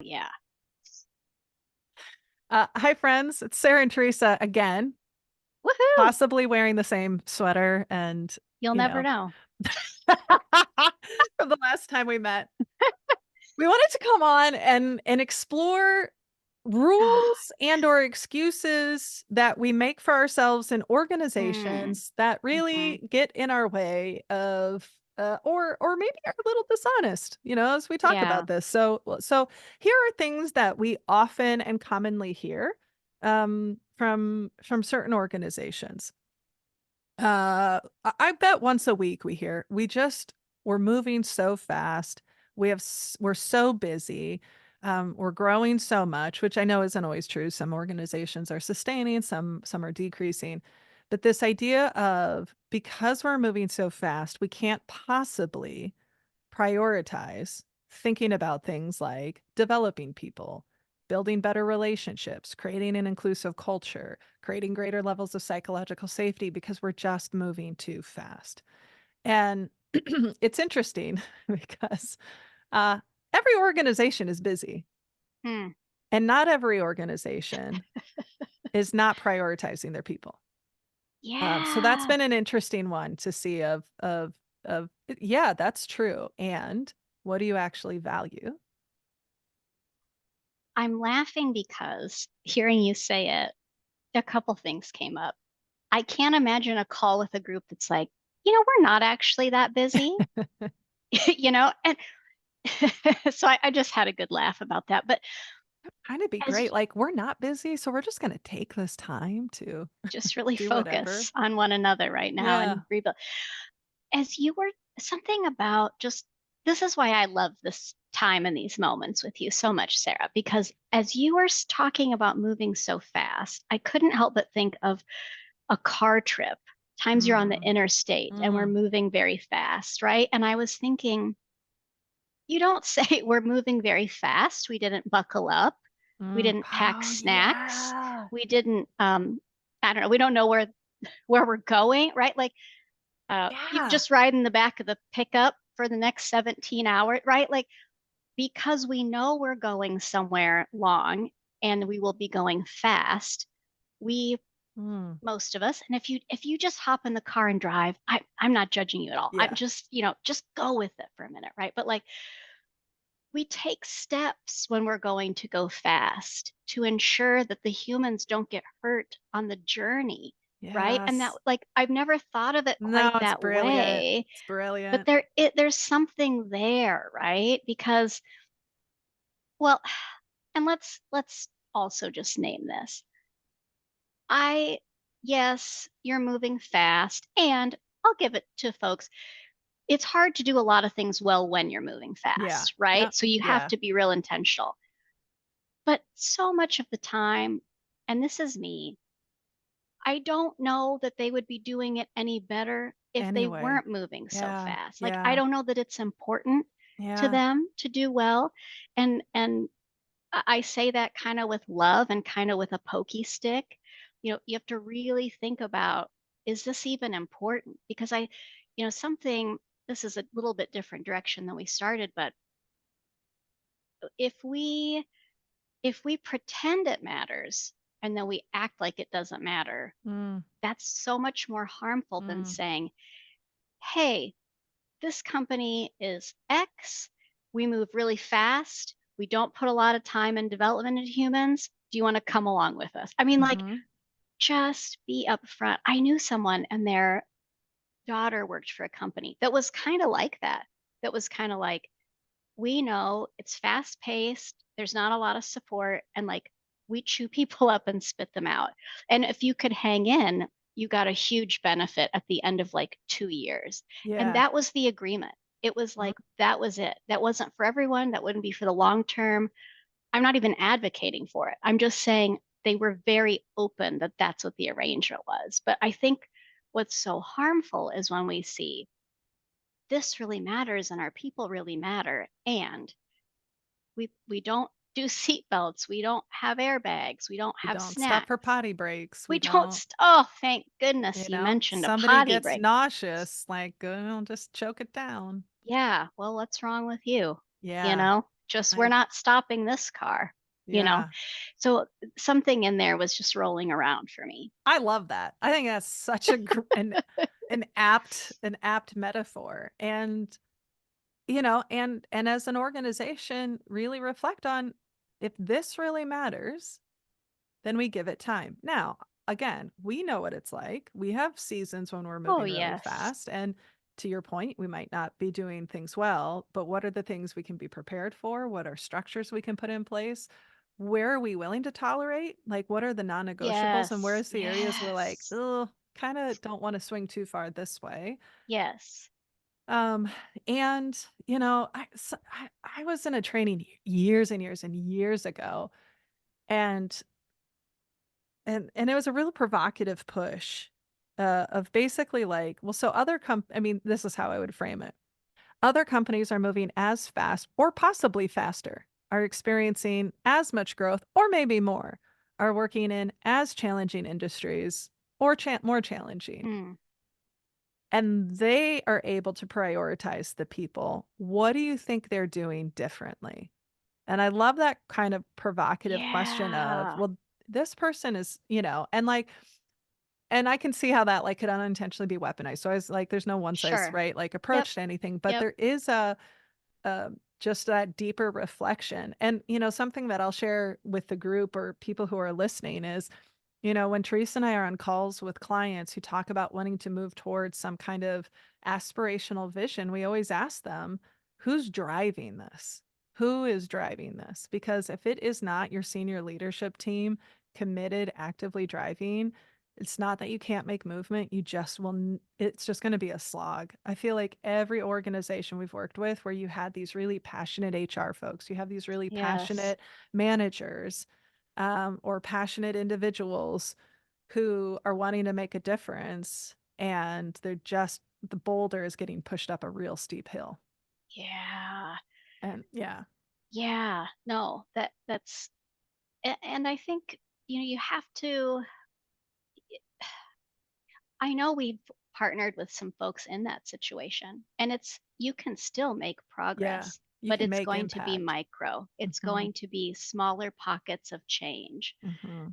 Yeah. Hi, friends. It's Sarah and Teresa again, Woohoo! possibly wearing the same sweater and, You'll you never know, know. from the last time we met. We wanted to come on and explore rules and or excuses that we make for ourselves in Mm, organizations that mhm. really get in our way of or maybe are a little dishonest, as we talk Yeah. about this. So here are things that we often and commonly hear from certain organizations. I bet once a week we're moving so fast. We're so busy. We're growing so much, which I know isn't always true. Some organizations are sustaining, some are decreasing. But this idea of because we're moving so fast, we can't possibly prioritize thinking about things like developing people, building better relationships, creating an inclusive culture, creating greater levels of psychological safety because we're just moving too fast. And it's interesting because uh, every organization is busy, Hmm. and not every organization is not prioritizing their people. So that's Yeah. been an interesting one to see of yeah, that's true. And what do you actually value? I'm laughing because hearing you say it, a couple things came up. I can't imagine a call with a group that's like, we're not actually that busy, and so I just had a good laugh about that. But Kind of be as great. Like, we're not busy, so we're just gonna take this time to just really do whatever. focus on one another right now Yeah. and rebuild. As you were something about just this is why I love this time and these moments with you so much, Sarah, because as you were talking about moving so fast, I couldn't help but think of a car trip. Times you're on the Mm, interstate and we're mm, moving very fast, right? And I was thinking, you don't say we're moving very fast. We didn't buckle up. We mm. didn't pack Oh, snacks. yeah. We didn't I don't know, we don't know where we're going, right? Like people Yeah. just ride in the back of the pickup for the next 17 hours, right? Like, because we know we're going somewhere long and we will be going fast, we, Mm, most of us, and if you just hop in the car and drive, I'm not judging you at all. I'm yeah. just, just go with it for a minute, right? But like, we take steps when we're going to go fast to ensure that the humans don't get hurt on the journey, right? And that, Yes. like, I've never thought of it No, quite it's that brilliant. way, It's but brilliant. there's something there, right? Because, well, and let's also just name this. I Yes, you're moving fast, and I'll give it to folks. It's hard to do a lot of things well when you're moving Yeah. fast, right? Yep. So you have Yeah. to be real intentional. But so much of the time, and this is me, I don't know that they would be doing it any better if they Anyway. weren't moving so Yeah. fast. Like, I Yeah. don't know that it's important to Yeah. them to do well. And I say that kind of with love and kind of with a pokey stick. You have to really think about, is this even important? Because something, this is a little bit different direction than we started, but if we if we pretend it matters and then we act like it doesn't matter, Mm, that's so much more harmful than mm. saying, hey, this company is X. We move really fast. We don't put a lot of time and development into humans. Do you want to come along with us? I mean, like, Mhm. just be upfront. I knew someone and their daughter worked for a company that was kind of like that. That was kind of like, we know it's fast paced, there's not a lot of support, and like we chew people up and spit them out. And if you could hang in, you got a huge benefit at the end of like 2 years. And Yeah. that was the agreement. It was Mhm. like, that was it. That wasn't for everyone. That wouldn't be for the long term. I'm not even advocating for it. I'm just saying they were very open that that's what the arrangement was. But I think what's so harmful is when we see this really matters and our people really matter. And we don't do seat belts, we don't have airbags, we don't We have don't stop for snacks. potty breaks. We We don't don't oh, thank goodness you mentioned a somebody potty gets break. nauseous, like, just choke it down. Yeah, well, what's wrong with you? You Yeah. know? Just we're I not stopping this car, you know? yeah. So something in there was just rolling around for me. I love that. I think that's such a an apt metaphor. And and as an organization, really reflect on if this really matters, then we give it time. Now, again, we know what it's like. We have seasons when we're Oh, moving really yes. fast. And to your point, we might not be doing things well, but what are the things we can be prepared for? What are structures we can put in place? Where are we willing to tolerate? Like, what are the non negotiables? And Yes. where's the areas we're like, Yes. oh, kind of don't want to swing too far this way? Yes. Um, and I was in a training years and years and years ago, and and it was a real provocative push of basically like, well, so I mean, this is how I would frame it. Other companies are moving as fast or possibly faster, are experiencing as much growth or maybe more, are working in as challenging industries or more challenging. Mm. And they are able to prioritize the people. What do you think they're doing differently? And I love that kind of provocative question of, Yeah. well, this person is, and like, and I can see how that like could unintentionally be weaponized. So I was like, there's no one size Sure. right like Yep. approach to anything, but Yep. there is a just that deeper reflection. And something that I'll share with the group or people who are listening is, when Teresa and I are on calls with clients who talk about wanting to move towards some kind of aspirational vision, we always ask them, who's driving this? Who is driving this? Because if it is not your senior leadership team committed, actively driving, it's not that you can't make movement. You just will, it's just going to be a slog. I feel like every organization we've worked with where you had these really passionate HR folks, you have these really Yes. passionate managers, or passionate individuals who are wanting to make a difference, and the boulder is getting pushed up a real steep hill. Yeah. And yeah, Yeah. No, that's and I think, you have to I know we've partnered with some folks in that situation, and you can still make yeah, progress, you but can it's make going to be impact. micro. It's Hmm. going to be smaller pockets of change. Hmm.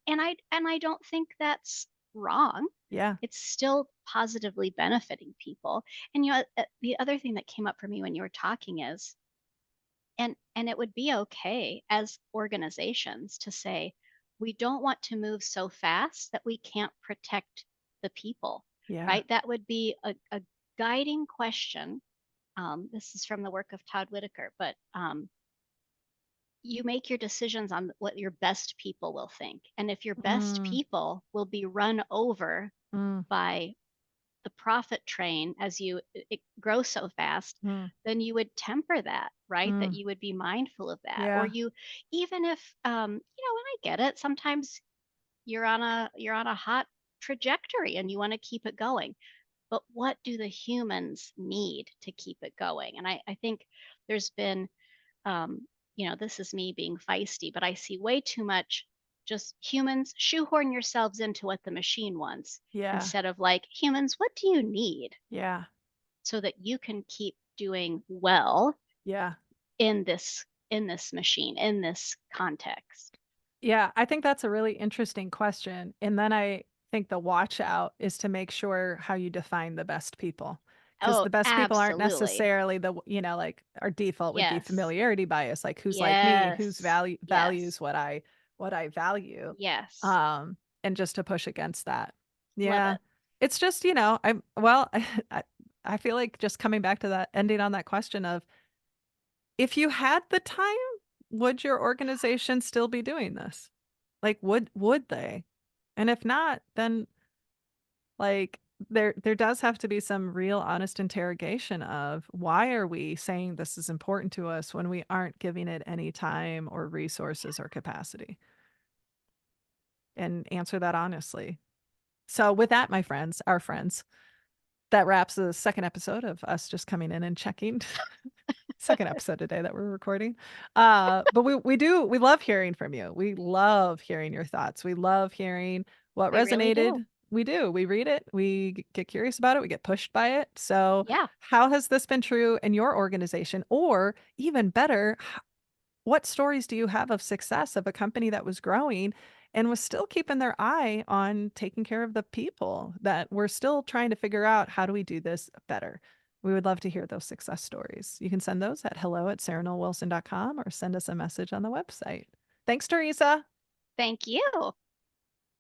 And I don't think that's wrong. Yeah. It's still positively benefiting people. And the other thing that came up for me when you were talking is, and it would be okay as organizations to say, we don't want to move so fast that we can't protect the people, Yeah. right? That would be a guiding question. This is from the work of Todd Whitaker, but you make your decisions on what your best people will think. And if your best Mm, people will be run over mm, by the profit train as it grows so fast, mm, then you would temper that, right? That mm. you would be mindful of that. Or Yeah. you, even if, and I get it, sometimes you're on a hot trajectory and you want to keep it going. But what do the humans need to keep it going? And I think there's been, this is me being feisty, but I see way too much just humans shoehorn yourselves into what the machine wants Yeah. instead of like, humans, what do you need Yeah. so that you can keep doing well Yeah. in this machine, in this context? Yeah, I think that's a really interesting question. And then I think the watch out is to make sure how you define the best people. Because Oh, the best people aren't absolutely. necessarily like our default would be Yes. familiarity bias, like who's like me, who's Yes. values Yes. what I value. Yes. Um, and just to push against that. Love Yeah. it. It's just, I'm well, I feel like just coming back to that, ending on that question of if you had the time, would your organization still be doing this? Like, would they? And if not, then like there does have to be some real honest interrogation of why are we saying this is important to us when we aren't giving it any time or resources or capacity? And answer that honestly. So with that, my friends, our friends, that wraps the second episode of us just coming in and checking. Second episode today that we're recording. But we love hearing from you. We love hearing your thoughts. We love hearing what We really resonated, do. We do. We read it. Get curious about it. We get pushed by it. So, Yeah. how has this been true in your organization? Or even better, what stories do you have of success of a company that was growing and was still keeping their eye on taking care of the people that we're still trying to figure out how do we do this better? We would love to hear those success stories. You can send those at hello@sarahnoelwilson.com or send us a message on the website. Thanks, Teresa. Thank you.